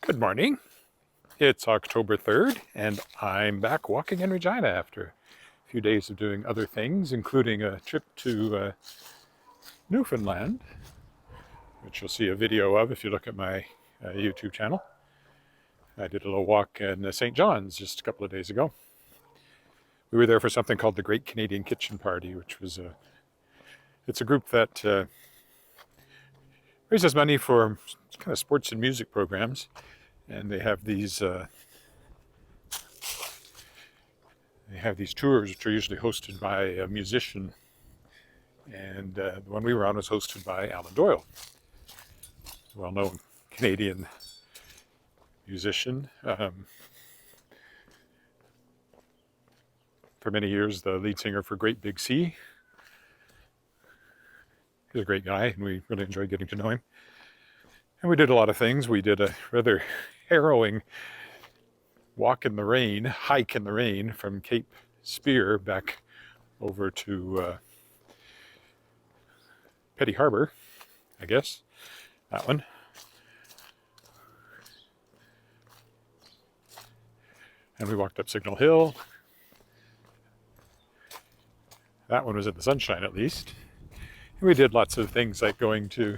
Good morning. It's October 3rd, and I'm back walking in Regina after a few days of doing other things, including a trip to Newfoundland, which you'll see a video of if you look at my YouTube channel. I did a little walk in St. John's just a couple of days ago. We were there for something called the Great Canadian Kitchen Party, which was it's a group that raises money for kind of sports and music programs. And they have these tours, which are usually hosted by a musician. And the one we were on was hosted by Alan Doyle, a well-known Canadian musician. For many years, the lead singer for Great Big Sea. He's a great guy, and we really enjoyed getting to know him. And we did a lot of things. We did a rather harrowing hike in the rain from Cape Spear back over to Petty Harbour, I guess, that one. And we walked up Signal Hill. That one was in the sunshine, at least. And we did lots of things like going to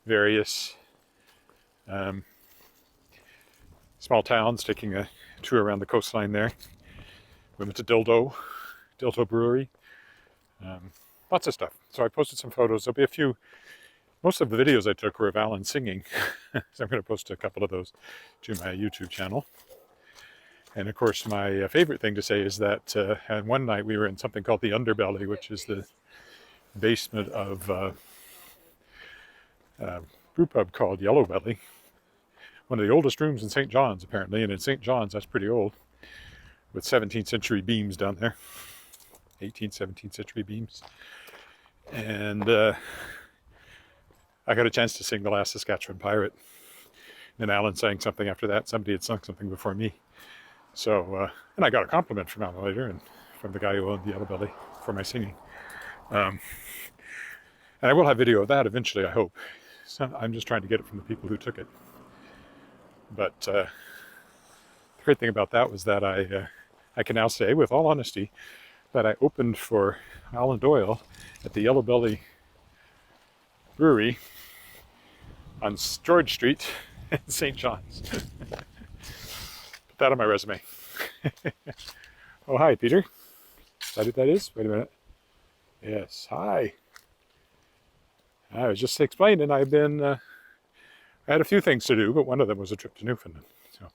various small towns, taking a tour around the coastline there. We went to Dildo Brewery, lots of stuff. So I posted some photos. There'll be a few. Most of the videos I took were of Alan singing, so I'm going to post a couple of those to my YouTube channel. And of course, my favorite thing to say is that one night we were in something called the Underbelly, which is the basement of a brew pub called Yellow Belly. One of the oldest rooms in St. John's, apparently, and in St. John's, that's pretty old, with 17th century beams down there, 18th, 17th century beams. And I got a chance to sing The Last Saskatchewan Pirate. And Alan sang something after that. Somebody had sung something before me. So, and I got a compliment from Alan later, and from the guy who owned the Yellow Belly for my singing. And I will have video of that eventually, I hope. So I'm just trying to get it from the people who took it. But the great thing about that was that I can now say, with all honesty, that I opened for Alan Doyle at the Yellow Belly Brewery on George Street in St. John's. Put that on my resume. Oh, hi, Peter. Is that what that is? Wait a minute. Yes, hi. I was just explaining I've been... I had a few things to do, but one of them was a trip to Newfoundland. So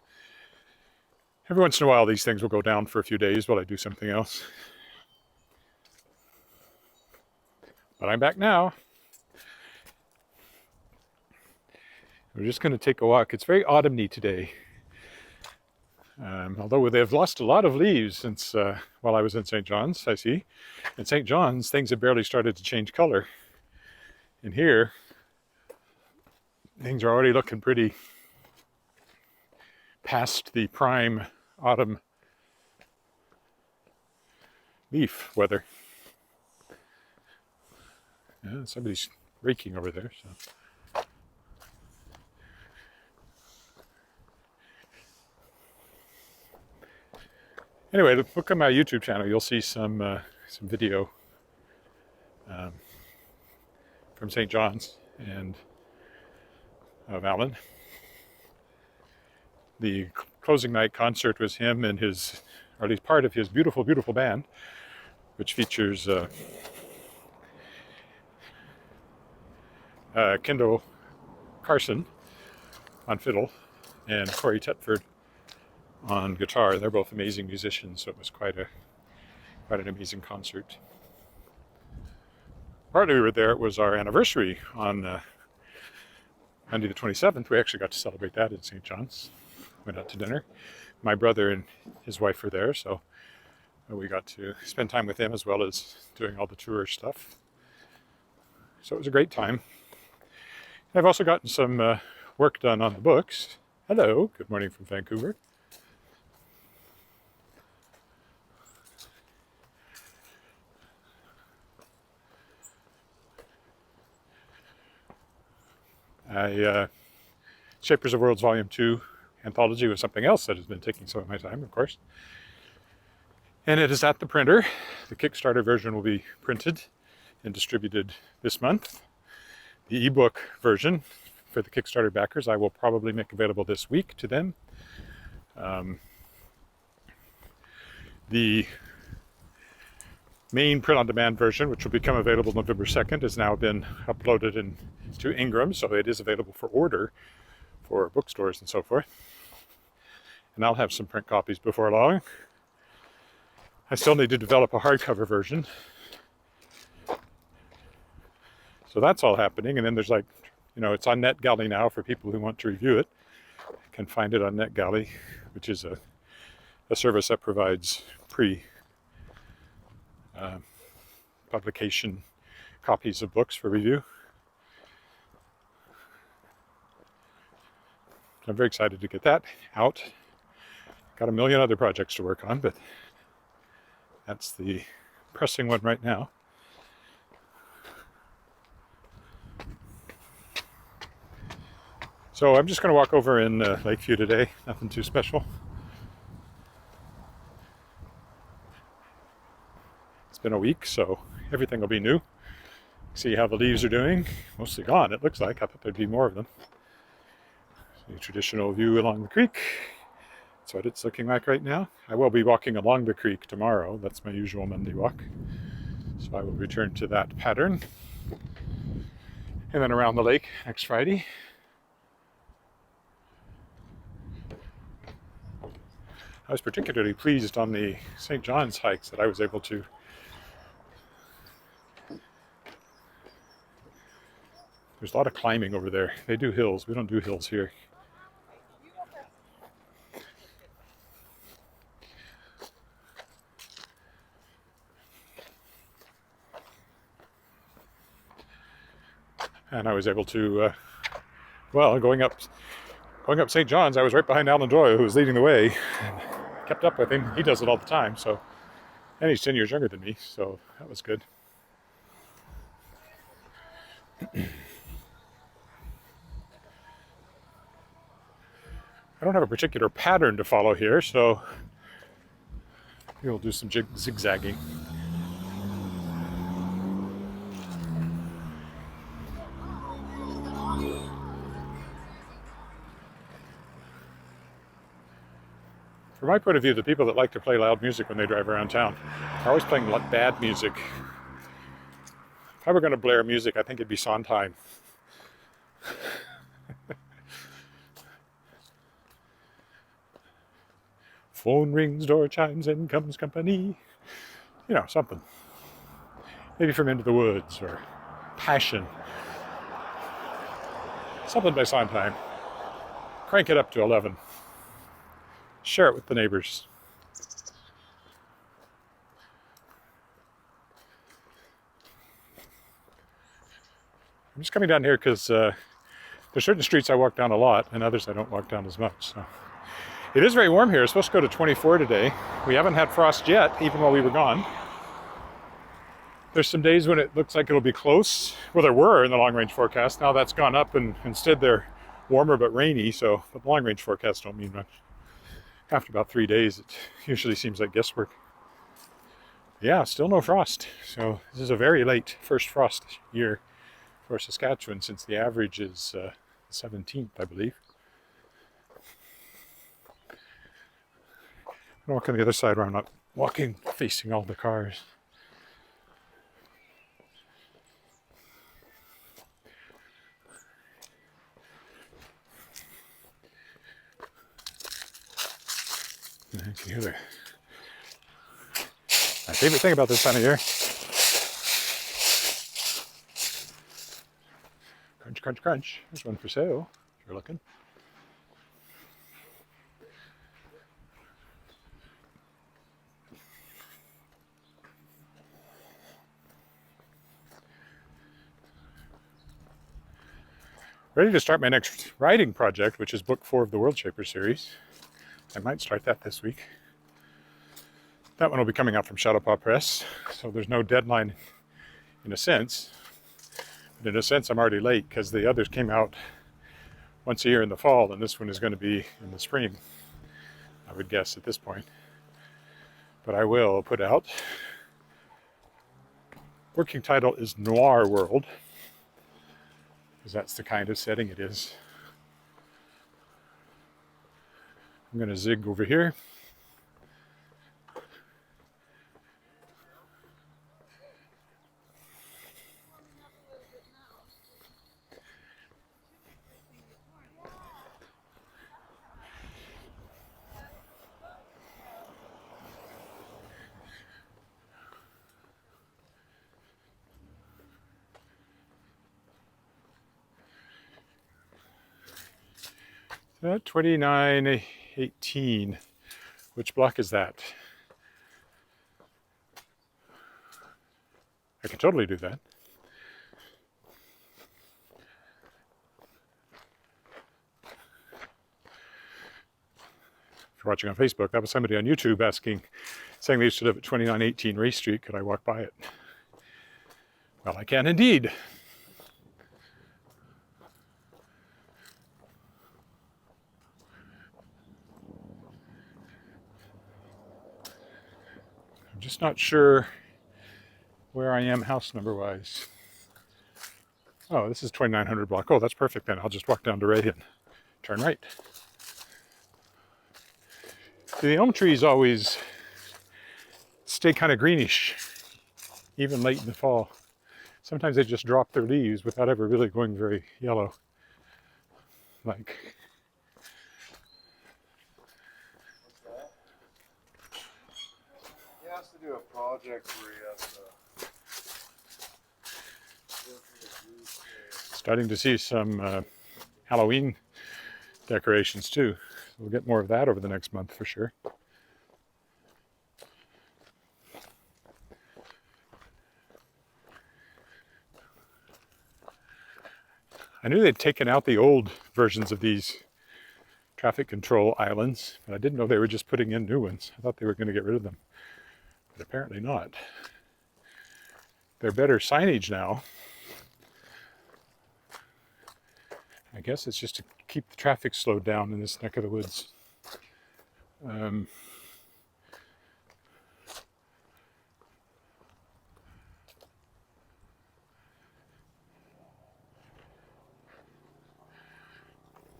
every once in a while, these things will go down for a few days while I do something else. But I'm back now. We're just going to take a walk. It's very autumny today. Although they've lost a lot of leaves since while I was in St. John's, I see. In St. John's, things have barely started to change color. In here, things are already looking pretty past the prime autumn leaf weather. Yeah, somebody's raking over there. So. Anyway, look at my YouTube channel. You'll see some video from St. John's and of Alan. The closing night concert was him and his, or at least part of his beautiful, beautiful band, which features Kendall Carson on fiddle and Corey Tetford on guitar. They're both amazing musicians, so it was quite an amazing concert. Partly we were there, it was our anniversary on Monday the 27th. We actually got to celebrate that in St. John's. Went out to dinner. My brother and his wife were there, so we got to spend time with them as well as doing all the tour stuff. So it was a great time. I've also gotten some work done on the books. Hello, good morning from Vancouver. I Shapers of Worlds Volume 2 anthology was something else that has been taking some of my time, of course. And it is at the printer. The Kickstarter version will be printed and distributed this month. The ebook version for the Kickstarter backers I will probably make available this week to them. The main print-on-demand version, which will become available November 2nd, has now been uploaded into Ingram, so it is available for order for bookstores and so forth. And I'll have some print copies before long. I still need to develop a hardcover version. So that's all happening. And then there's like, you know, it's on NetGalley now for people who want to review it. You can find it on NetGalley, which is a service that provides publication copies of books for review. I'm very excited to get that out. Got a million other projects to work on, but that's the pressing one right now. So I'm just going to walk over in Lakeview today, nothing too special. It's been a week, so everything will be new. See how the leaves are doing. Mostly gone, it looks like. I thought there'd be more of them. The traditional view along the creek. That's what it's looking like right now. I will be walking along the creek tomorrow. That's my usual Monday walk. So I will return to that pattern. And then around the lake next Friday. I was particularly pleased on the St. John's hikes that I was able to there's a lot of climbing over there. They do hills. We don't do hills here. And I was able to, going up St. John's, I was right behind Alan Doyle, who was leading the way. And kept up with him. He does it all the time. So, and he's 10 years younger than me, so that was good. I don't have a particular pattern to follow here, so we'll do some zigzagging. From my point of view, the people that like to play loud music when they drive around town are always playing bad music. If I were going to blare music, I think it'd be Sondheim. Phone rings, door chimes, in comes company. You know, something. Maybe from Into the Woods or Passion. Something by Sondheim. Crank it up to 11. Share it with the neighbors. I'm just coming down here because there's certain streets I walk down a lot and others I don't walk down as much. So. It is very warm here. It's supposed to go to 24 today. We haven't had frost yet, even while we were gone. There's some days when it looks like it'll be close. Well, there were in the long-range forecast. Now that's gone up and instead they're warmer but rainy. So, but the long-range forecasts don't mean much. After about 3 days, it usually seems like guesswork. Yeah, still no frost. So this is a very late first frost year for Saskatchewan since the average is 17th, I believe. I'm walking the other side where I'm not walking facing all the cars. You can hear my favorite thing about this time of year. Crunch, crunch, crunch. There's one for sale, if you're looking. Ready to start my next writing project, which is book 4 of the World Shaper series. I might start that this week. That one will be coming out from Shadowpaw Press, so there's no deadline in a sense. But in a sense, I'm already late because the others came out once a year in the fall, and this one is going to be in the spring, I would guess at this point. But I will put out, working title is Noir World, because that's the kind of setting it is. I'm going to zig over here. So 2918. Which block is that? I can totally do that. If you're watching on Facebook, that was somebody on YouTube saying they used to live at 2918 Race Street. Could I walk by it? Well, I can indeed. I'm just not sure where I am house number wise. Oh, this is 2900 block. Oh, that's perfect then. I'll just walk down to right and turn right. See, the elm trees always stay kind of greenish, even late in the fall. Sometimes they just drop their leaves without ever really going very yellow. Like, he has to do a project where he has to starting to see some Halloween decorations too. We'll get more of that over the next month for sure. I knew they'd taken out the old versions of these traffic control islands, but I didn't know they were just putting in new ones. I thought they were going to get rid of them, but apparently not. They're better signage now. I guess it's just to keep the traffic slowed down in this neck of the woods.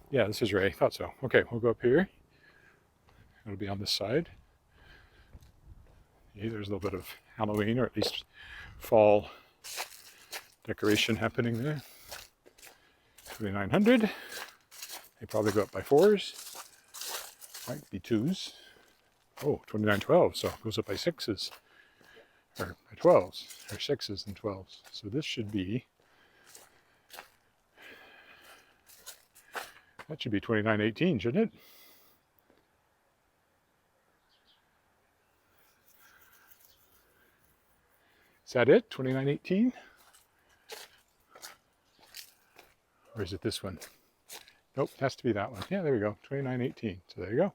Yeah, this is Ray. I thought so. Okay, we'll go up here. It'll be on this side. Yeah, there's a little bit of Halloween, or at least fall decoration happening there. 2900. They probably go up by 4s. Might be 2s. Oh, 2912. So it goes up by 6s. Or by 12s. Or 6s and 12s. So this should be... That should be 2918, shouldn't it? Is that it? 2918? Or is it this one? Nope, it has to be that one. Yeah, there we go. 2918. So there you go.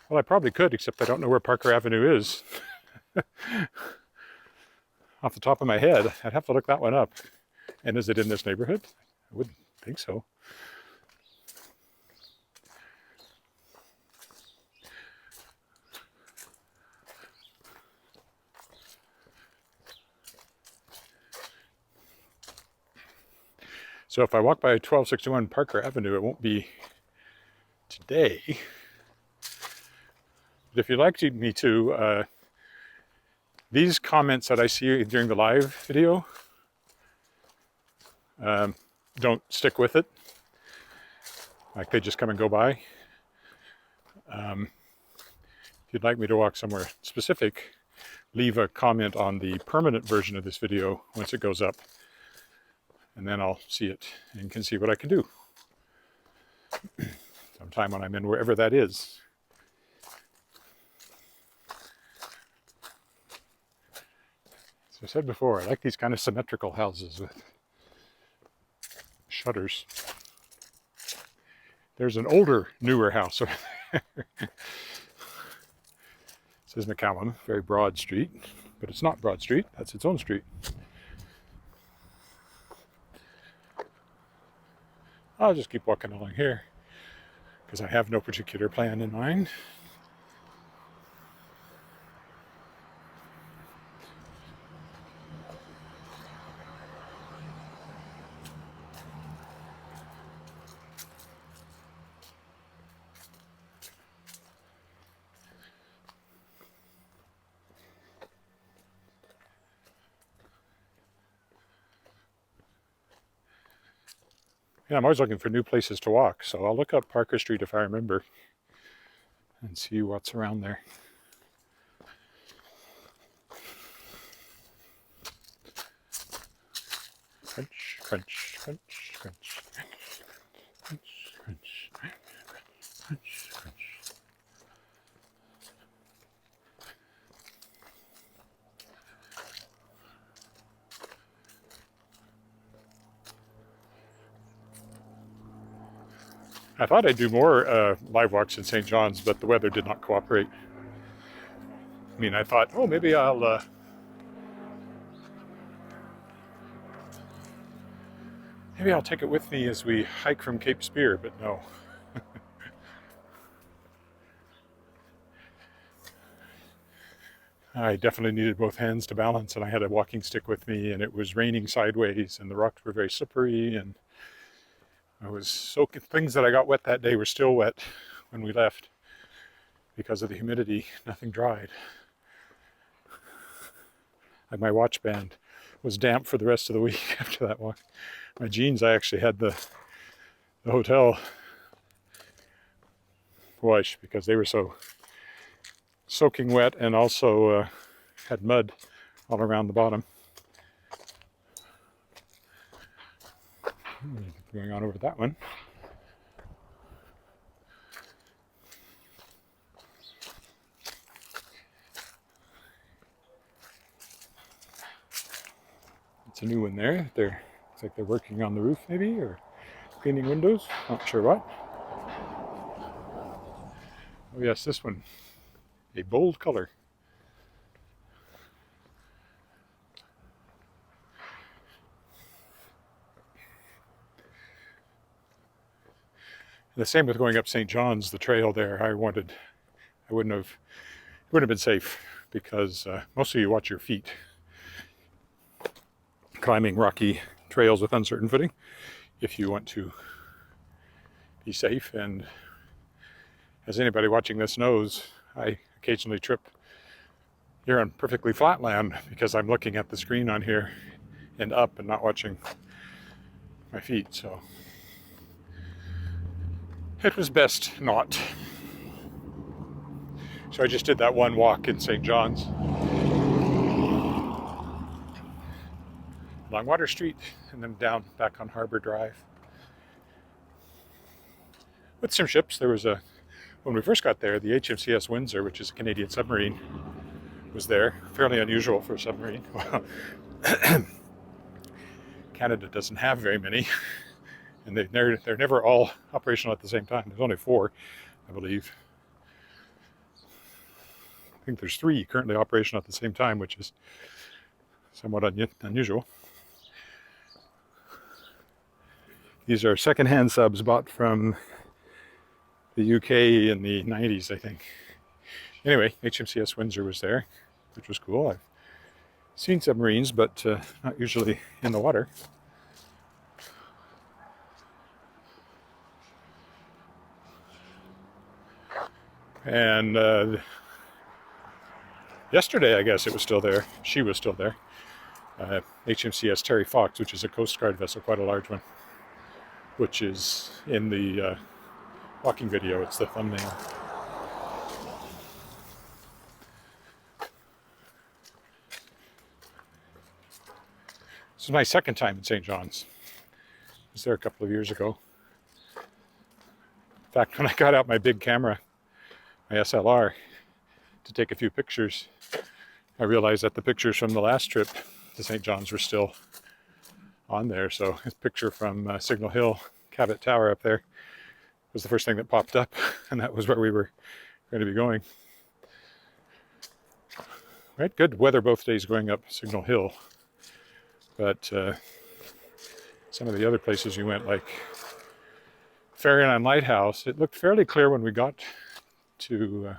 Well, I probably could, except I don't know where Parker Avenue is. Off the top of my head, I'd have to look that one up. And is it in this neighborhood? I wouldn't think so. So if I walk by 1261 Parker Avenue, it won't be today. But if you'd like me to, these comments that I see during the live video, don't stick with it. Like they just come and go by. If you'd like me to walk somewhere specific, leave a comment on the permanent version of this video once it goes up. And then I'll see it and can see what I can do. Sometime when I'm in wherever that is. As I said before, I like these kind of symmetrical houses with shutters. There's an older, newer house over there. This is McCallum, very broad street. But it's not Broad Street, that's its own street. I'll just keep walking along here because I have no particular plan in mind. Yeah, I'm always looking for new places to walk, so I'll look up Parker Street if I remember and see what's around there. Crunch, crunch, crunch, crunch, crunch, crunch, crunch, crunch, crunch. I thought I'd do more live walks in St. John's, but the weather did not cooperate. I mean, I thought, oh, maybe I'll take it with me as we hike from Cape Spear, but no. I definitely needed both hands to balance, and I had a walking stick with me, and it was raining sideways, and the rocks were very slippery, and I was soaking. Things that I got wet that day were still wet when we left because of the humidity. Nothing dried. Like my watch band was damp for the rest of the week after that walk. My jeans, I actually had the hotel wash because they were so soaking wet, and also had mud all around the bottom. Going on over that one. It's a new one there. Looks like they're working on the roof maybe, or cleaning windows. Not sure what. Oh yes, this one. A bold color. The same with going up St. John's, the trail there. It wouldn't have been safe because mostly you watch your feet climbing rocky trails with uncertain footing if you want to be safe. And as anybody watching this knows, I occasionally trip here on perfectly flat land because I'm looking at the screen on here and up and not watching my feet. So it was best not. So I just did that one walk in St. John's along Water Street and then down back on Harbour Drive with some ships. There was when we first got there, the HMCS Windsor, which is a Canadian submarine, was there. Fairly unusual for a submarine. Canada doesn't have very many. And they're never all operational at the same time. There's only 4, I believe. I think there's 3 currently operational at the same time, which is somewhat unusual. These are secondhand subs bought from the UK in the 90s, I think. Anyway, HMCS Windsor was there, which was cool. I've seen submarines, but not usually in the water. And yesterday, I guess it was still there. She was still there. HMCS Terry Fox, which is a Coast Guard vessel, quite a large one, which is in the walking video. It's the thumbnail. This is my second time in St. John's. I was there a couple of years ago. In fact, when I got out my big camera, my SLR, to take a few pictures, I realized that the pictures from the last trip to St. John's were still on there. So this picture from Signal Hill, Cabot Tower up there, was the first thing that popped up, and that was where we were going to be going. We had good weather both days going up Signal Hill, but some of the other places we went, like Fairyland Lighthouse, it looked fairly clear when we got to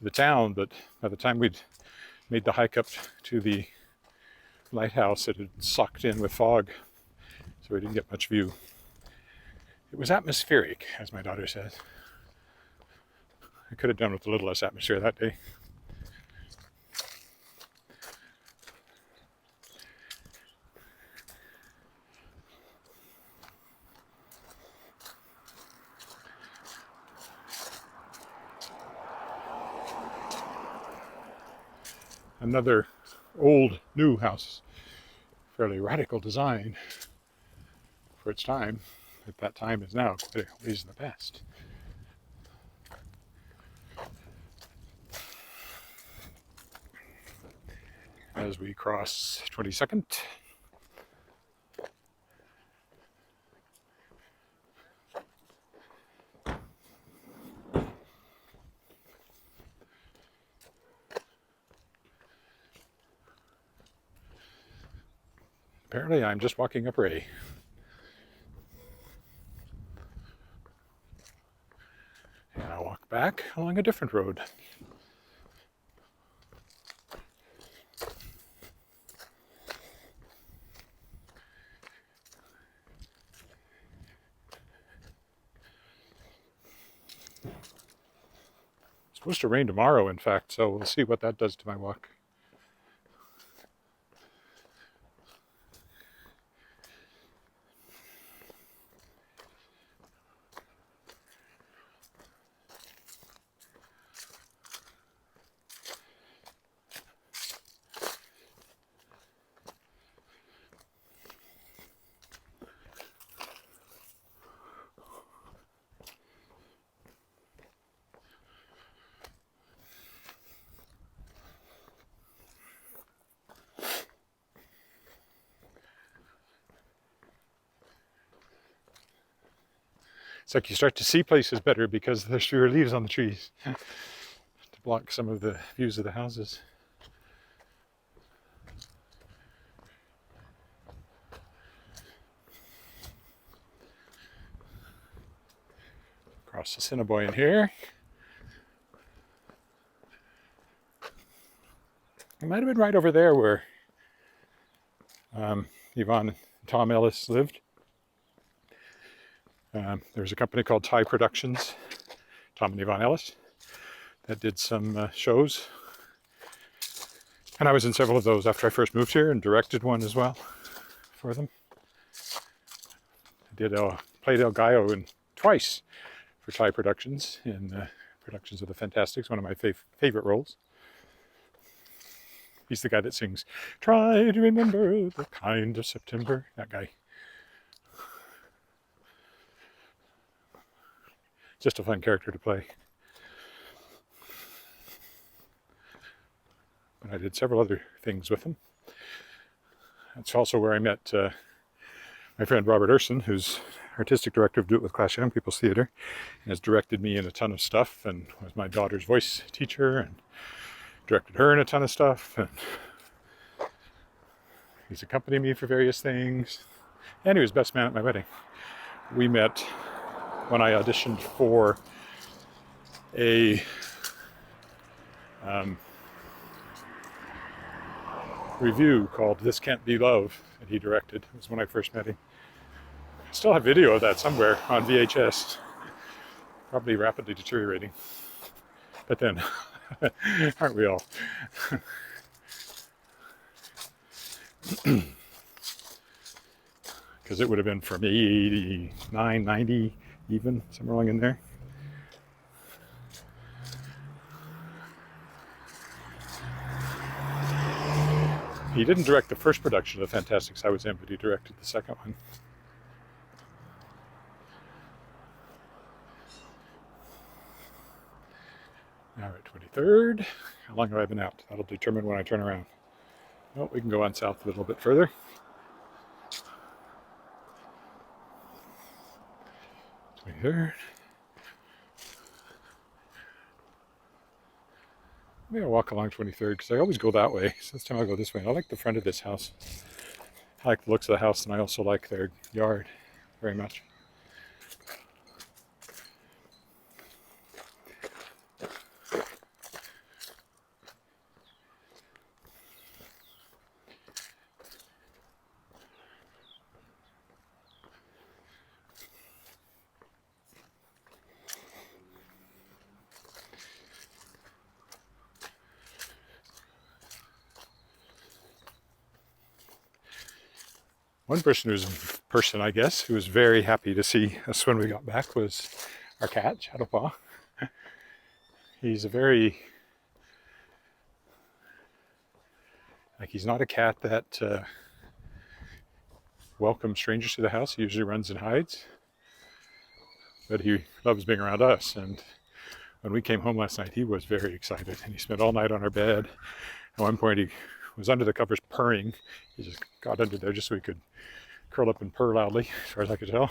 the town, but by the time we'd made the hike up to the lighthouse, it had sucked in with fog, so we didn't get much view. It was atmospheric, as my daughter says. I could have done with a little less atmosphere that day. Another old new house, fairly radical design for its time. At that time is now quite a ways in the past. As we cross 22nd. Apparently I'm just walking up Ray. And I'll walk back along a different road. It's supposed to rain tomorrow, in fact, so we'll see what that does to my walk. It's like you start to see places better because there's fewer leaves on the trees to block some of the views of the houses. Across the Assiniboine here. It might have been right over there where Yvonne and Tom Ellis lived. There's a company called Thai Productions, Tom and Yvonne Ellis, that did some shows. And I was in several of those after I first moved here and directed one as well for them. I played El Gallo twice for Thai Productions in productions of the Fantastics, one of my favorite roles. He's the guy that sings, "Try to remember the kind of September," that guy. Just a fun character to play. But I did several other things with him. That's also where I met my friend Robert Urson, who's artistic director of Do It With Class Young People's Theatre, and has directed me in a ton of stuff, and was my daughter's voice teacher, and directed her in a ton of stuff, and he's accompanied me for various things, and he was best man at my wedding. We met when I auditioned for a review called This Can't Be Love that he directed. It was when I first met him. I still have video of that somewhere on VHS, probably rapidly deteriorating, but then aren't we all? Because it would have been from 89, 90 even, somewhere along in there. He didn't direct the first production of the Fantastics I was in, but he directed the second one. Now we're at 23rd. How long have I been out? That'll determine when I turn around. Well, we can go on south a little bit further. Here. Maybe I'll walk along 23rd because I always go that way. So this time I'll go this way. And I like the front of this house. I like the looks of the house, and I also like their yard very much. One person, I guess, who was very happy to see us when we got back was our cat, Shadowpaw. He's a very, he's not a cat that welcomes strangers to the house. He usually runs and hides, but he loves being around us. And when we came home last night, he was very excited, and he spent all night on our bed. At one point, he was under the covers purring. He just got under there just so he could curl up and purr loudly, as far as I could tell.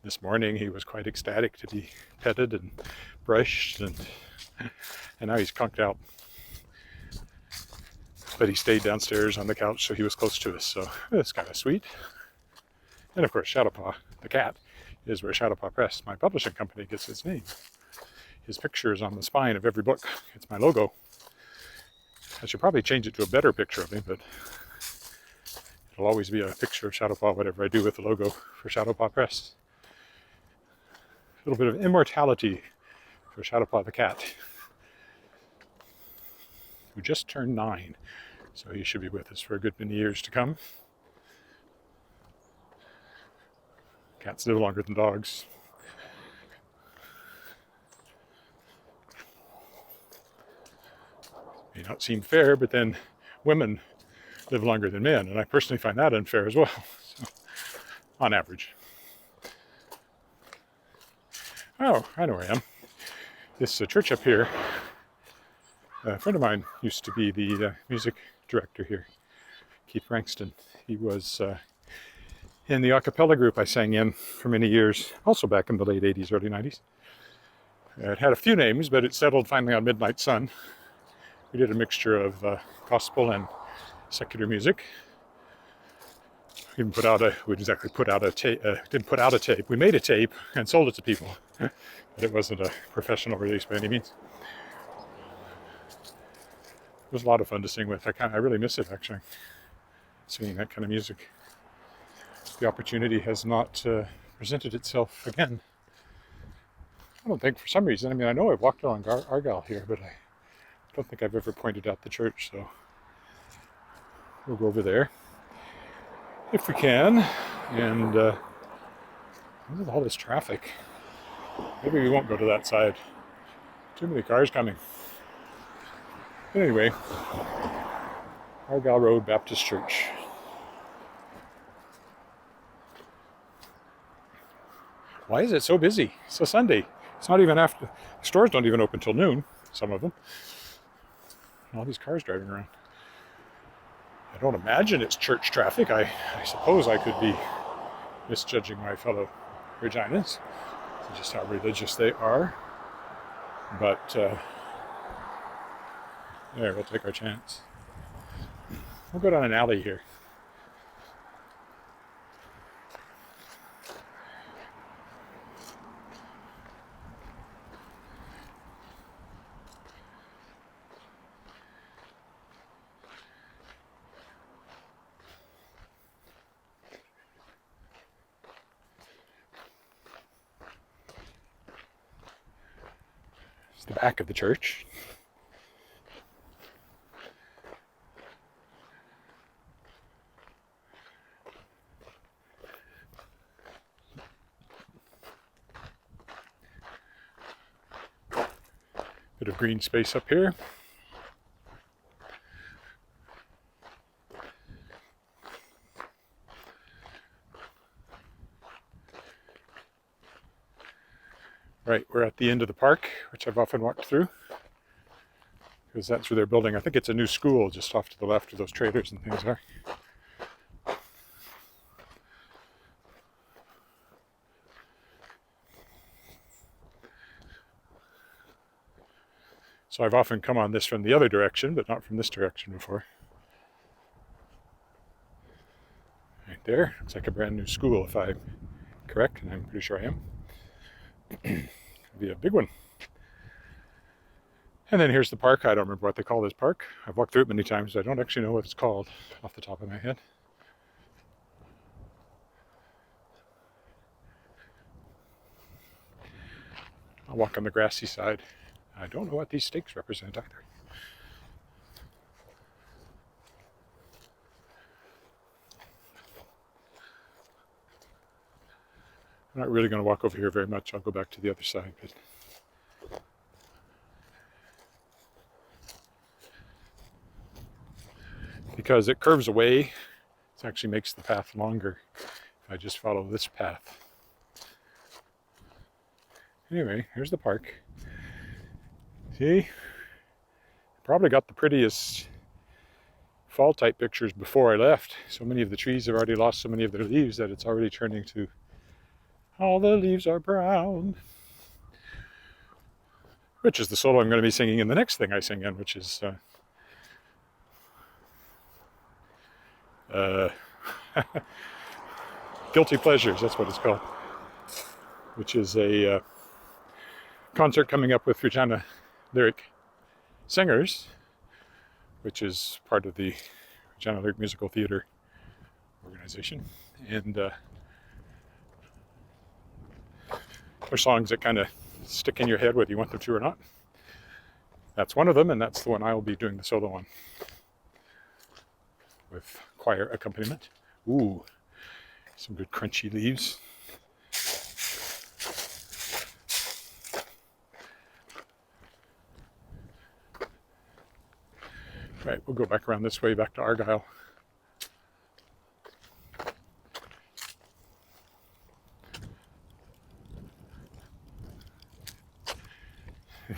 This morning he was quite ecstatic to be petted and brushed, and now he's conked out. But he stayed downstairs on the couch, so he was close to us, so it's kind of sweet. And of course, Shadowpaw, the cat, is where Shadowpaw Press, my publishing company, gets its name. His picture is on the spine of every book. It's my logo. I should probably change it to a better picture of him, but it'll always be a picture of Shadowpaw, whatever I do with the logo for Shadowpaw Press. A little bit of immortality for Shadowpaw the cat, who just turned 9, so he should be with us for a good many years to come. Cats live longer than dogs. May not seem fair, but then women live longer than men, and I personally find that unfair as well, so, on average. Oh, I know where I am. This church up here, a friend of mine used to be the music director here, Keith Frankston. He was in the a cappella group I sang in for many years, also back in the late 80s, early 90s. It had a few names, but it settled finally on Midnight Sun. We did a mixture of gospel and secular music. We didn't put out a tape. We made a tape and sold it to people, but it wasn't a professional release by any means. It was a lot of fun to sing with. I really miss it, actually, singing that kind of music. The opportunity has not presented itself again. I don't think, for some reason. I mean, I know I've walked along Argyle here, but I don't think I've ever pointed out the church, so we'll go over there if we can. And look at all this traffic. Maybe we won't go to that side. Too many cars coming. But anyway, Argyle Road Baptist Church. Why is it so busy? It's a Sunday. It's not even after. Stores don't even open till noon, some of them. And all these cars driving around. I don't imagine it's church traffic. I suppose I could be misjudging my fellow Reginans, just how religious they are. But there, we'll take our chance. We'll go down an alley here. The back of the church. Bit of green space up here. Right, we're at the end of the park, which I've often walked through, because that's where they're building. I think it's a new school just off to the left of those traders and things are. So I've often come on this from the other direction, but not from this direction before. Right there, looks like a brand new school if I'm correct, and I'm pretty sure I am. It'll be a big one. And then here's the park. I don't remember what they call this park. I've walked through it many times. I don't actually know what it's called off the top of my head. I'll walk on the grassy side. I don't know what these stakes represent either. I'm not really going to walk over here very much. I'll go back to the other side. But because it curves away, it actually makes the path longer if I just follow this path. Anyway, here's the park. See? Probably got the prettiest fall type pictures before I left. So many of the trees have already lost so many of their leaves that it's already turning to all the leaves are brown. Which is the solo I'm going to be singing in the next thing I sing in, which is Guilty Pleasures, that's what it's called. Which is a concert coming up with Regina Lyric Singers, which is part of the Regina Lyric Musical Theatre organization. And they're songs that kind of stick in your head whether you want them to or not. That's one of them, and that's the one I'll be doing the solo on with choir accompaniment. Ooh, some good crunchy leaves. Right, we'll go back around this way, back to Argyle.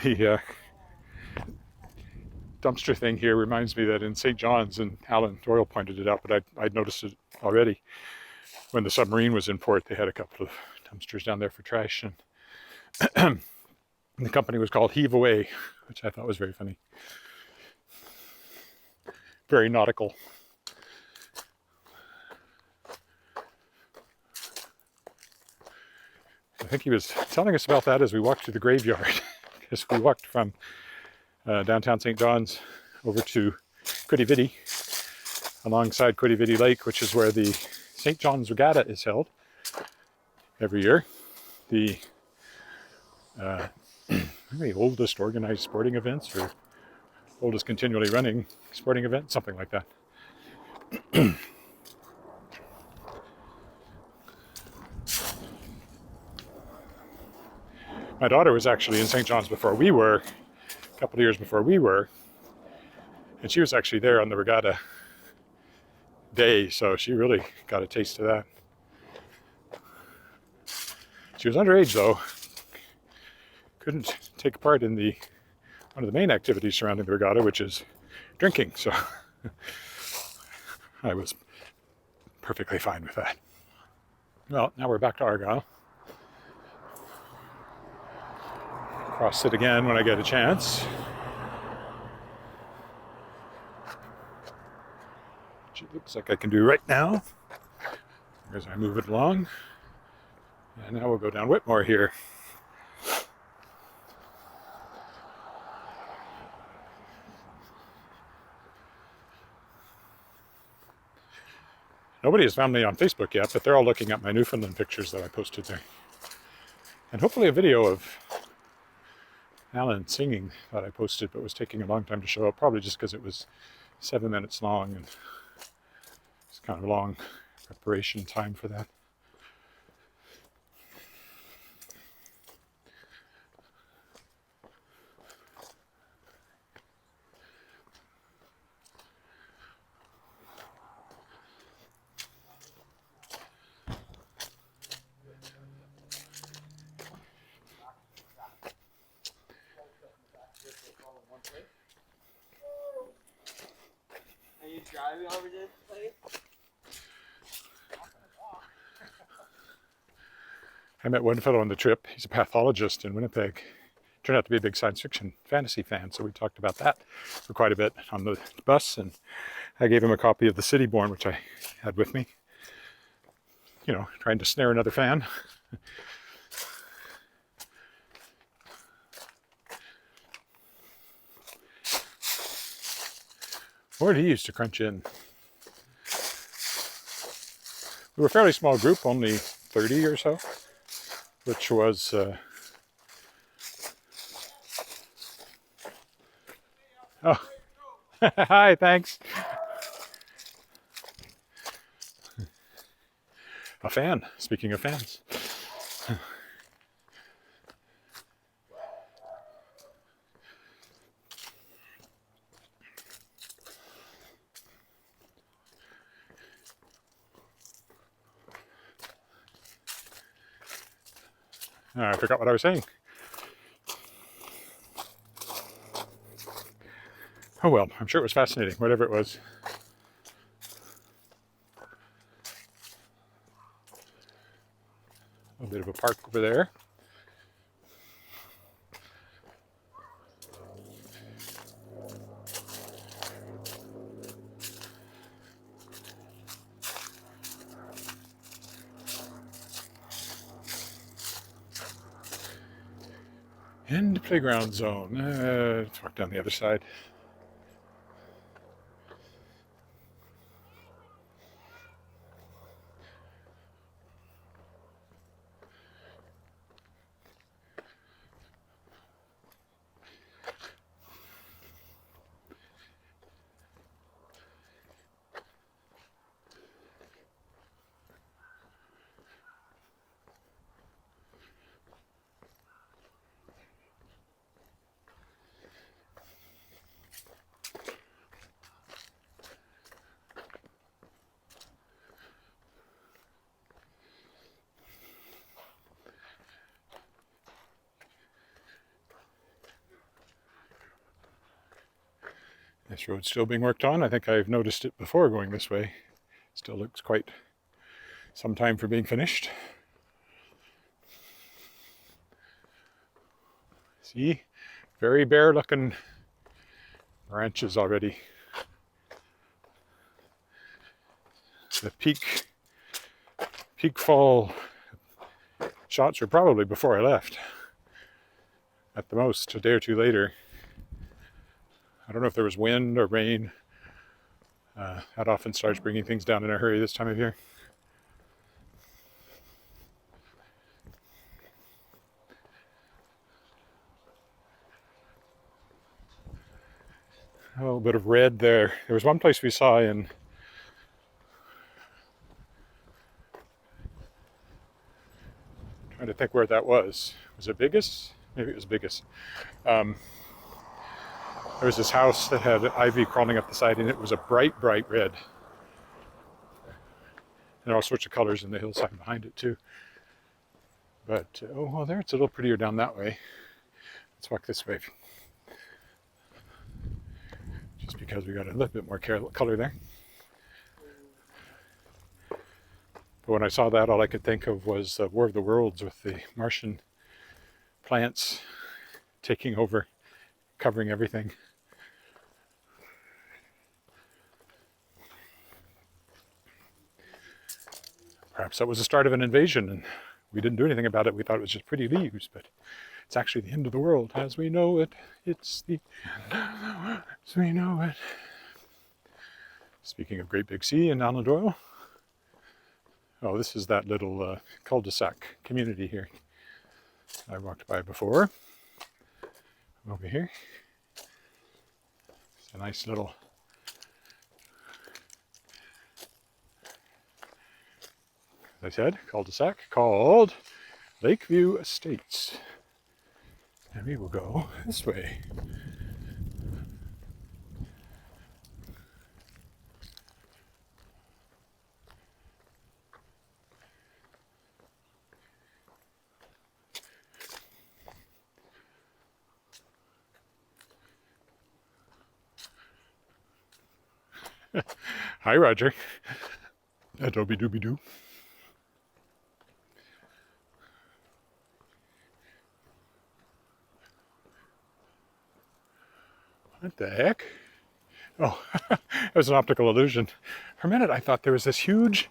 The dumpster thing here reminds me that in St. John's, and Alan Doyle pointed it out, but I'd noticed it already. When the submarine was in port, they had a couple of dumpsters down there for trash, and the company was called Heave Away, which I thought was very funny. Very nautical. I think he was telling us about that as we walked through the graveyard. Because we walked from downtown St. John's over to Quidi Vidi, alongside Quidi Vidi Lake, which is where the St. Johns Regatta is held every year. The oldest organized sporting events, or oldest continually running sporting event, something like that. My daughter was actually in St. John's before we were, a couple of years before we were, and she was actually there on the regatta day, so she really got a taste of that. She was underage though, couldn't take part in one of the main activities surrounding the regatta, which is drinking, so I was perfectly fine with that. Well, now we're back to Argyle. Cross it again when I get a chance. Which it looks like I can do right now as I move it along. And now we'll go down Whitmore here. Nobody has found me on Facebook yet, but they're all looking at my Newfoundland pictures that I posted there. And hopefully a video of Alan singing that I posted, but was taking a long time to show up, probably just because it was 7 minutes long, and it's kind of a long preparation time for that. Are you driving over this place? I met one fellow on the trip. He's a pathologist in Winnipeg. turned out to be a big science fiction fantasy fan, so we talked about that for quite a bit on the bus, and I gave him a copy of The City Born, which I had with me, you know, trying to snare another fan. What did he used to crunch in? We were a fairly small group, only 30 or so, which was oh, hi, thanks. A fan, speaking of fans. I forgot what I was saying. Oh well, I'm sure it was fascinating, whatever it was. A bit of a park over there. And playground zone. Let's walk down the other side. This road's still being worked on. I think I've noticed it before going this way. Still looks quite some time for being finished. See, very bare looking branches already. The peak fall shots were probably before I left. At the most, a day or two later. I don't know if there was wind or rain. That often starts bringing things down in a hurry this time of year. A little bit of red there. There was one place we saw in trying to think where that was. Was it Biggest? Maybe it was Biggest. There was this house that had ivy crawling up the side, and it was a bright, bright red. And all sorts of colors in the hillside behind it too. But, oh, well, there it's a little prettier down that way. Let's walk this way. Just because we got a little bit more color there. But when I saw that, all I could think of was War of the Worlds with the Martian plants taking over, covering everything. Perhaps that was the start of an invasion and we didn't do anything about it. We thought it was just pretty leaves, but it's actually the end of the world as we know it. It's the end of the world as we know it. Speaking of Great Big Sea in Alan Doyle. Oh, this is that little cul-de-sac community here. I walked by before. Over here. It's a nice little as I said, cul-de-sac called Lakeview Estates. And we will go this way. Hi, Roger. Adobe dooby doo. What the heck? Oh, it was an optical illusion. For a minute, I thought there was this huge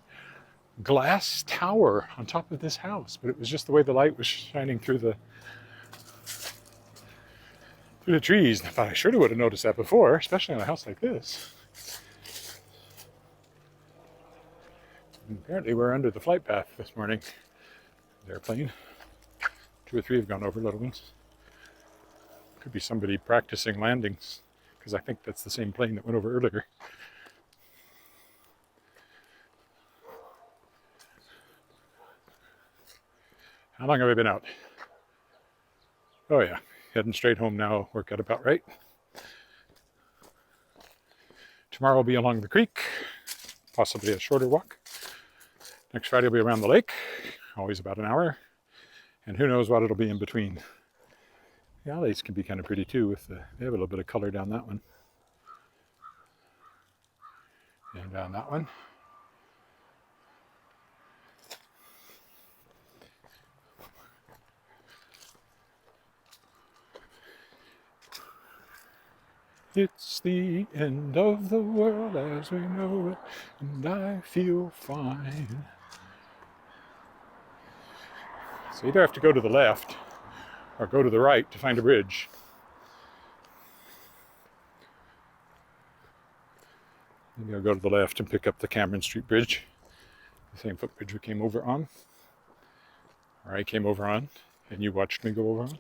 glass tower on top of this house, but it was just the way the light was shining through the trees. I thought I surely would have noticed that before, especially on a house like this. And apparently, we're under the flight path this morning. The airplane. 2 or 3 have gone over, little ones. Could be somebody practicing landings, because I think that's the same plane that went over earlier. How long have I been out? Oh yeah, heading straight home now. Work out about right. Tomorrow will be along the creek, possibly a shorter walk. Next Friday will be around the lake, always about an hour. And who knows what it'll be in between. The alleys can be kind of pretty too. They have a little bit of color down that one. And down that one. It's the end of the world as we know it, and I feel fine. So you either have to go to the left or go to the right to find a bridge. Maybe I'll go to the left and pick up the Cameron Street Bridge, the same footbridge we came over on, or I came over on, and you watched me go over on.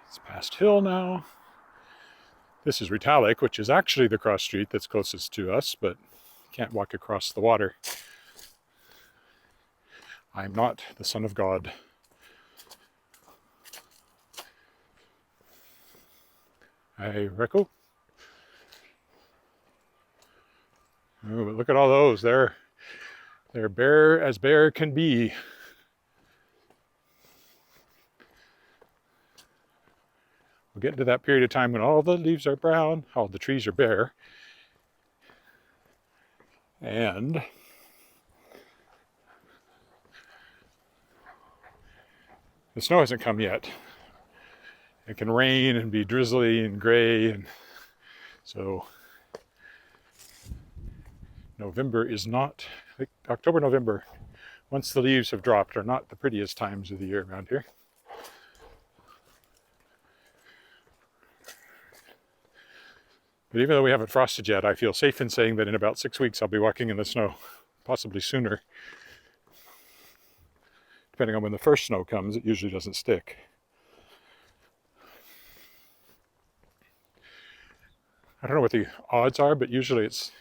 It's past Hill now. This is Retallick, which is actually the cross street that's closest to us, but can't walk across the water. I'm not the Son of God. Hey, Rico. Oh, but look at all those. They're bare as bare can be. We'll get into that period of time when all the leaves are brown, all the trees are bare. And the snow hasn't come yet. It can rain and be drizzly and gray, and so November is not, like October, November, once the leaves have dropped, are not the prettiest times of the year around here. But even though we haven't frosted yet, I feel safe in saying that in about 6 weeks I'll be walking in the snow, possibly sooner. Depending on when the first snow comes, it usually doesn't stick. I don't know what the odds are, but usually it's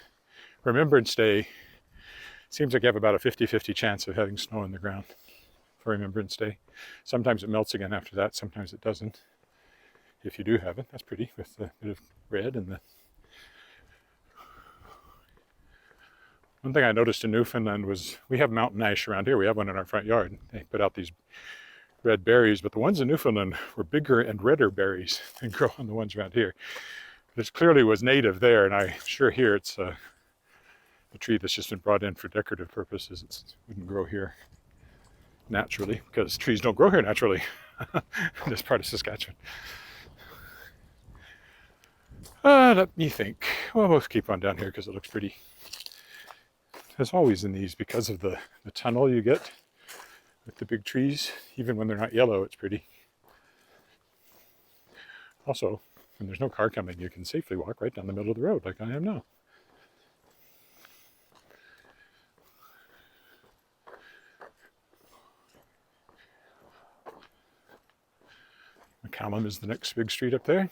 Remembrance Day. It seems like you have about a 50-50 chance of having snow on the ground for Remembrance Day. Sometimes it melts again after that, sometimes it doesn't. If you do have it, that's pretty, with the bit of red and the... One thing I noticed in Newfoundland was we have mountain ash around here. We have one in our front yard. They put out these red berries, but the ones in Newfoundland were bigger and redder berries than grow on the ones around here. This clearly was native there, and I'm sure here it's a tree that's just been brought in for decorative purposes. It wouldn't grow here naturally, because trees don't grow here naturally in this part of Saskatchewan. Let me think. Well, we'll keep on down here because it looks pretty. As always in these, because of the tunnel you get with the big trees, even when they're not yellow, it's pretty. Also, when there's no car coming, you can safely walk right down the middle of the road like I am now. McCallum is the next big street up there.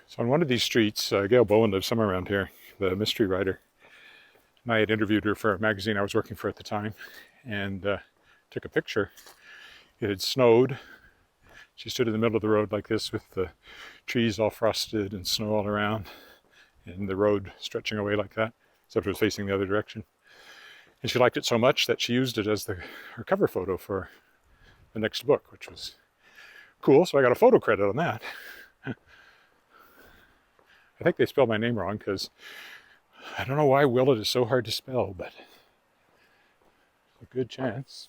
So on one of these streets, Gail Bowen lives somewhere around here, the mystery writer. And I had interviewed her for a magazine I was working for at the time, and took a picture. It had snowed. She stood in the middle of the road like this with the trees all frosted and snow all around, and the road stretching away like that, except it was facing the other direction. And she liked it so much that she used it as her cover photo for the next book, which was cool. So I got a photo credit on that. I think they spelled my name wrong because I don't know why Willett is so hard to spell, but a good chance.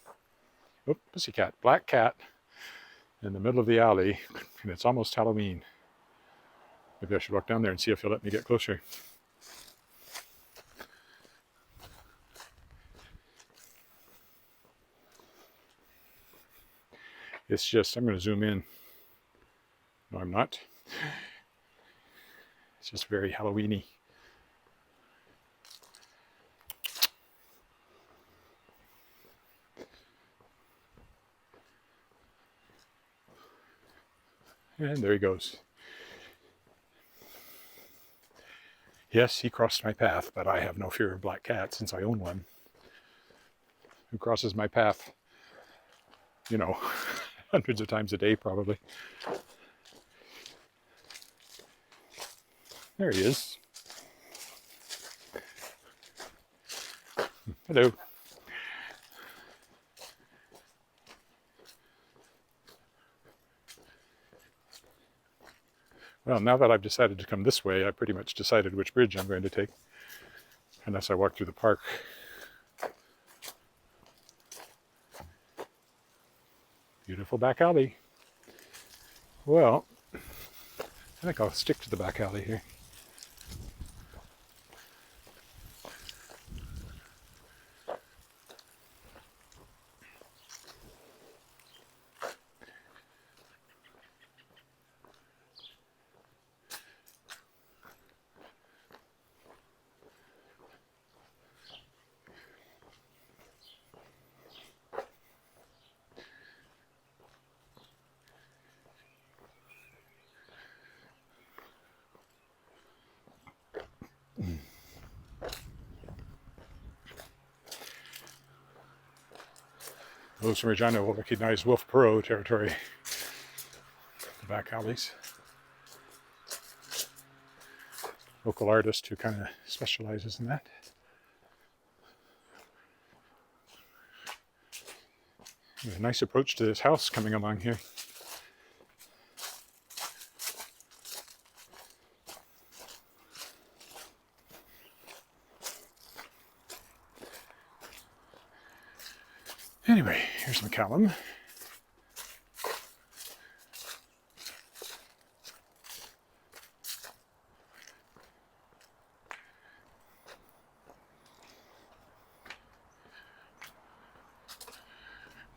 Oh, pussycat, black cat in the middle of the alley, and it's almost Halloween. Maybe I should walk down there and see if he'll let me get closer. It's just, I'm going to zoom in. No, I'm not. It's just very Halloween-y. And there he goes. Yes, he crossed my path, but I have no fear of black cats since I own one. Who crosses my path, you know, hundreds of times a day probably. There he is. Hello. Well, now that I've decided to come this way, I pretty much decided which bridge I'm going to take, unless I walk through the park. Beautiful back alley. Well, I think I'll stick to the back alley here. Those from Regina will recognize Wolf Perot territory. The back alleys. Local artist who kind of specializes in that. There's a nice approach to this house coming along here. Anyway, here's McCallum.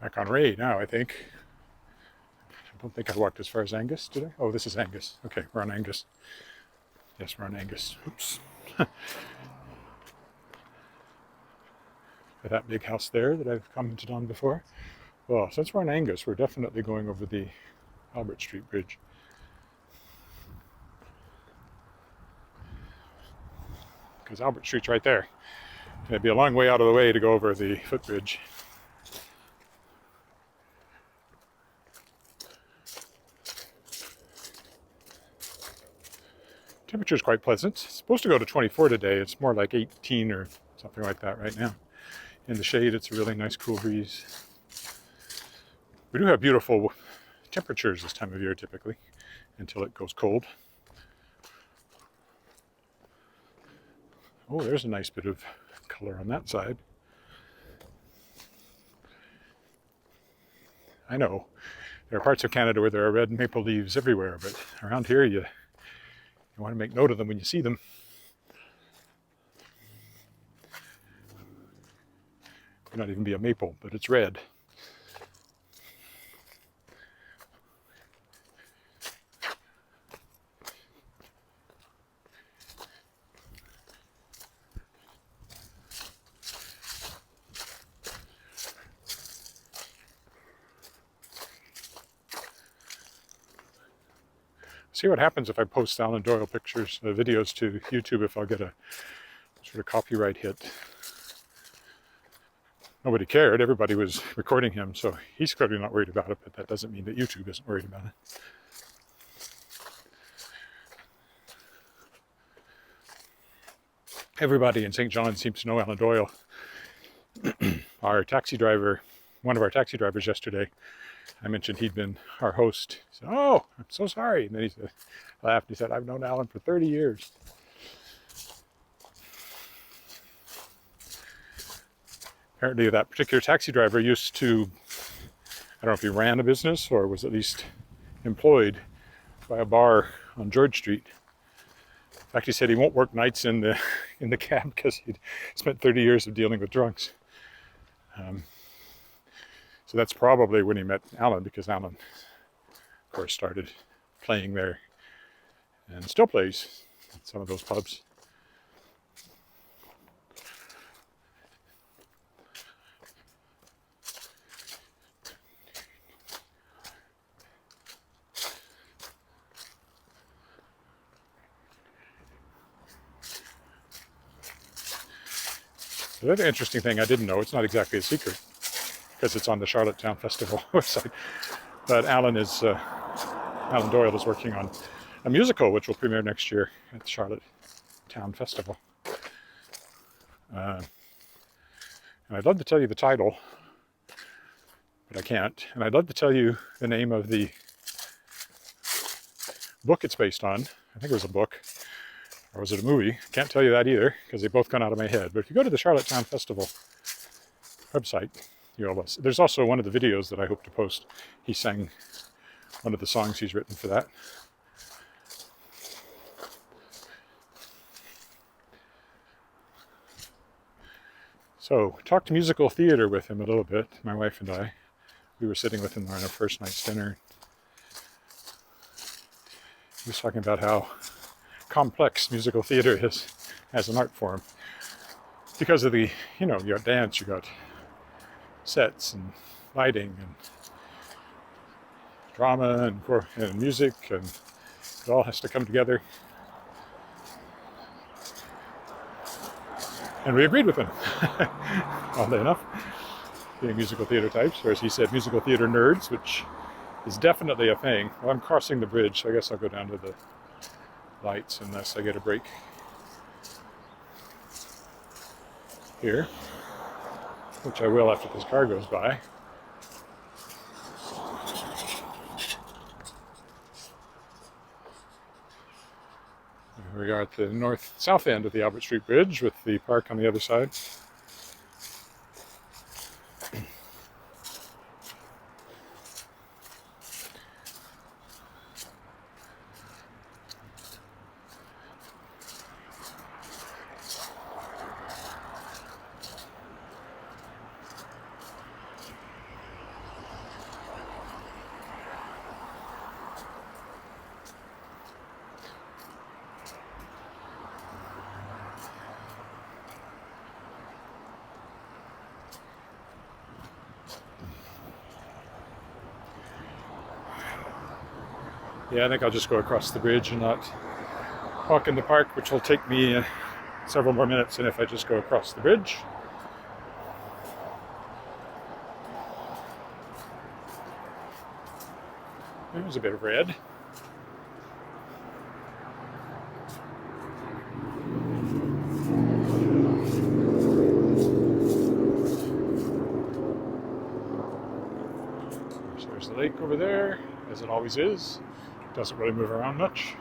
Back on Ray now, I think. I don't think I walked as far as Angus, did I? Oh, this is Angus. Okay, we're on Angus. Yes, we're on Angus. Oops. That big house there that I've commented on before. Well, since we're on Angus, we're definitely going over the Albert Street Bridge. Because Albert Street's right there. It'd be a long way out of the way to go over the footbridge. Temperature's quite pleasant. It's supposed to go to 24 today. It's more like 18 or something like that right now. In the shade, it's a really nice cool breeze. We do have beautiful temperatures this time of year typically, until it goes cold. Oh, there's a nice bit of color on that side. I know, there are parts of Canada where there are red maple leaves everywhere, but around here you want to make note of them when you see them. It might not even be a maple, but it's red. See what happens if I post Alan Doyle pictures, videos to YouTube, if I'll get a sort of copyright hit. Nobody cared, everybody was recording him, so he's clearly not worried about it, but that doesn't mean that YouTube isn't worried about it. Everybody in St. John seems to know Alan Doyle. Our taxi driver, one of our taxi drivers yesterday, I mentioned he'd been our host. He said, "Oh, I'm so sorry." And then he said, laughed. He said, "I've known Alan for 30 years." Apparently that particular taxi driver used to, I don't know if he ran a business or was at least employed by a bar on George Street. In fact, he said he won't work nights in the cab because he'd spent 30 years of dealing with drunks. So that's probably when he met Alan, because Alan, of course, started playing there and still plays at some of those pubs. The other interesting thing I didn't know, it's not exactly a secret because it's on the Charlottetown Festival website, but Alan Doyle is working on a musical which will premiere next year at the Charlottetown Festival. And I'd love to tell you the title, but I can't. And I'd love to tell you the name of the book it's based on. I think it was a book. Or was it a movie? Can't tell you that either, because they've both gone out of my head. But if you go to the Charlottetown Festival website, there's also one of the videos that I hope to post. He sang one of the songs he's written for that. So, talked musical theater with him a little bit, my wife and I. We were sitting with him on our first night's dinner. He was talking about how complex musical theater is as an art form. Because of the, you got dance, you got sets and lighting and drama and music, and it all has to come together. And we agreed with him, oddly enough, being musical theater types, or as he said, musical theater nerds, which is definitely a thing. Well, I'm crossing the bridge, so I guess I'll go down to the lights unless I get a break here, which I will after this car goes by. We are at the south end of the Albert Street Bridge with the park on the other side. Yeah, I think I'll just go across the bridge and not walk in the park, which will take me several more minutes than if I just go across the bridge. There's a bit of red. So there's the lake over there, as it always is. Doesn't really move around much.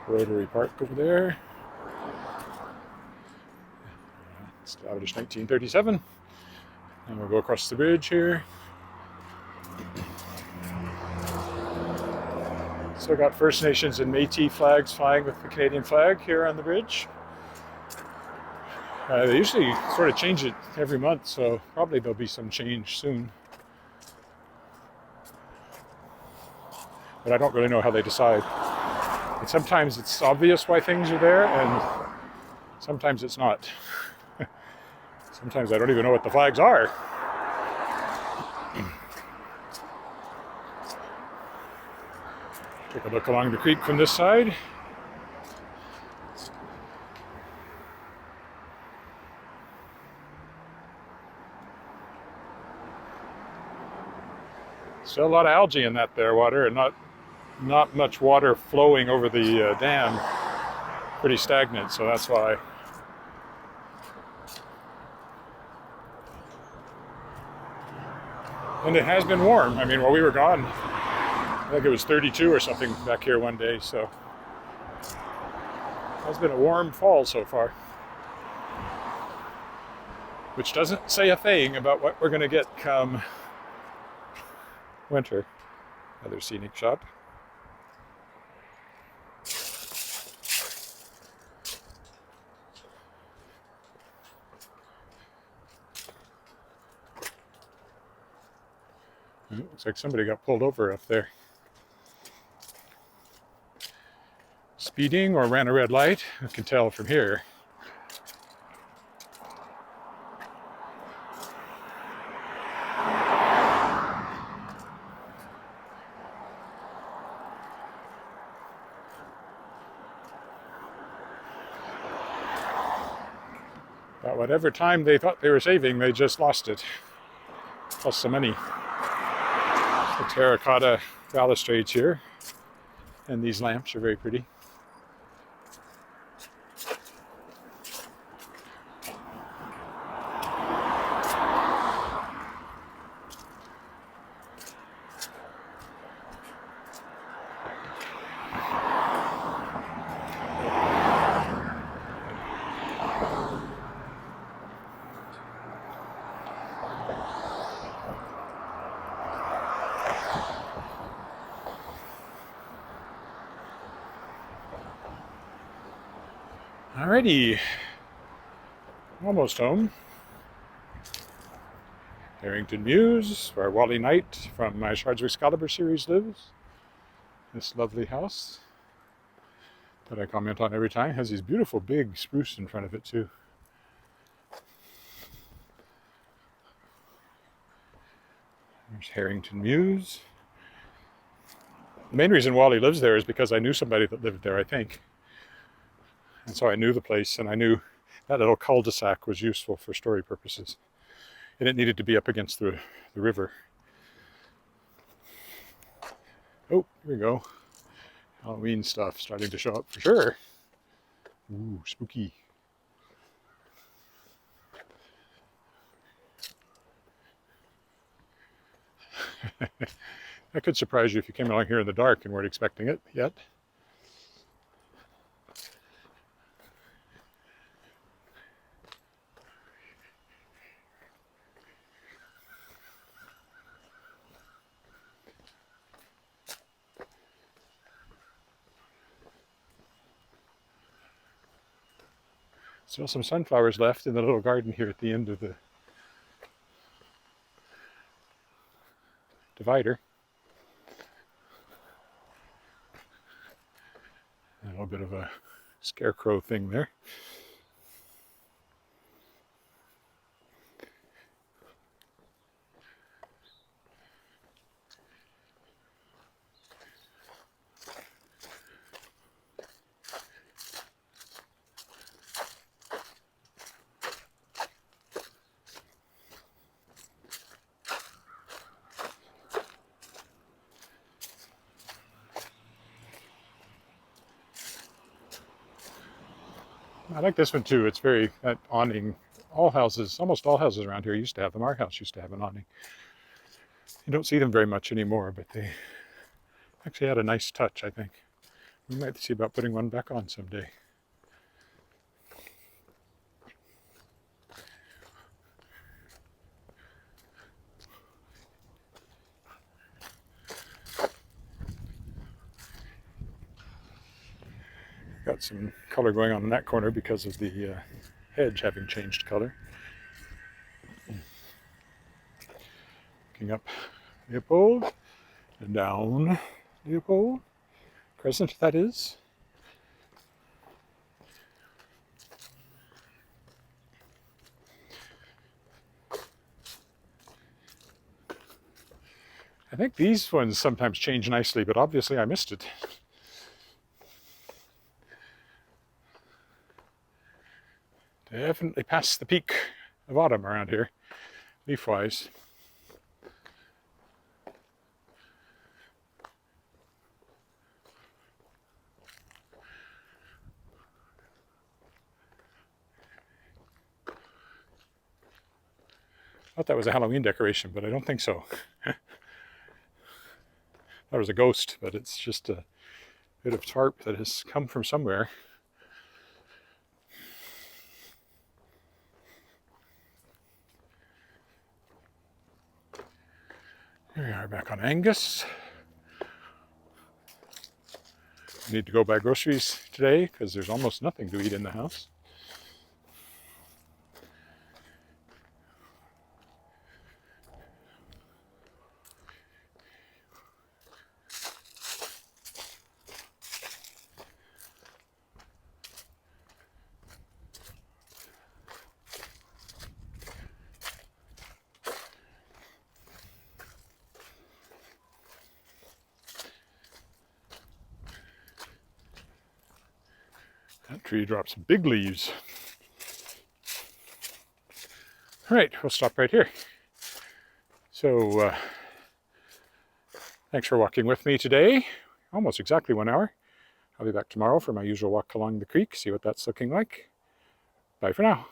Rotary Park over there. Established 1937. And we'll go across the bridge here. So got First Nations and Métis flags flying with the Canadian flag here on the bridge. They usually sort of change it every month, so probably there'll be some change soon. But I don't really know how they decide. And sometimes it's obvious why things are there, and sometimes it's not. Sometimes I don't even know what the flags are. Take a look along the creek from this side. Still a lot of algae in that there water, and not much water flowing over the dam. pretty stagnant, so that's why. And it has been warm. I mean, while we were gone, I think it was 32 or something back here one day, so it has been a warm fall so far. Which doesn't say a thing about what we're going to get come winter. Another Scenic Shop. Looks like somebody got pulled over up there. Speeding or ran a red light, I can tell from here. But whatever time they thought they were saving, they just lost it. Plus some money. The terracotta balustrades here. And these lamps are very pretty. Alrighty, almost home. Harrington Mews, where Wally Knight from my Shards of Excalibur series lives. This lovely house that I comment on every time has these beautiful big spruce in front of it too. There's Harrington Mews. The main reason Wally lives there is because I knew somebody that lived there, I think. And so I knew the place, and I knew that little cul-de-sac was useful for story purposes. And it needed to be up against the river. Oh, here we go. Halloween stuff starting to show up for sure. Ooh, spooky. That could surprise you if you came along here in the dark and weren't expecting it yet. Still some sunflowers left in the little garden here at the end of the divider. A little bit of a scarecrow thing there. I like this one too. It's very, that awning. All houses, almost all houses around here used to have them. Our house used to have an awning. You don't see them very much anymore, but they actually had a nice touch, I think. We might see about putting one back on someday. Got some color going on in that corner because of the hedge having changed color. Looking up Leopold and down Leopold. Crescent, that is. I think these ones sometimes change nicely, but obviously I missed it. Definitely past the peak of autumn around here, leaf-wise. thought that was a Halloween decoration, but I don't think so. That was a ghost, but it's just a bit of tarp that has come from somewhere. Here we are back on Angus. I need to go buy groceries today because there's almost nothing to eat in the house. That tree drops big leaves. All right, we'll stop right here. So, thanks for walking with me today. Almost exactly 1 hour. I'll be back tomorrow for my usual walk along the creek, see what that's looking like. Bye for now.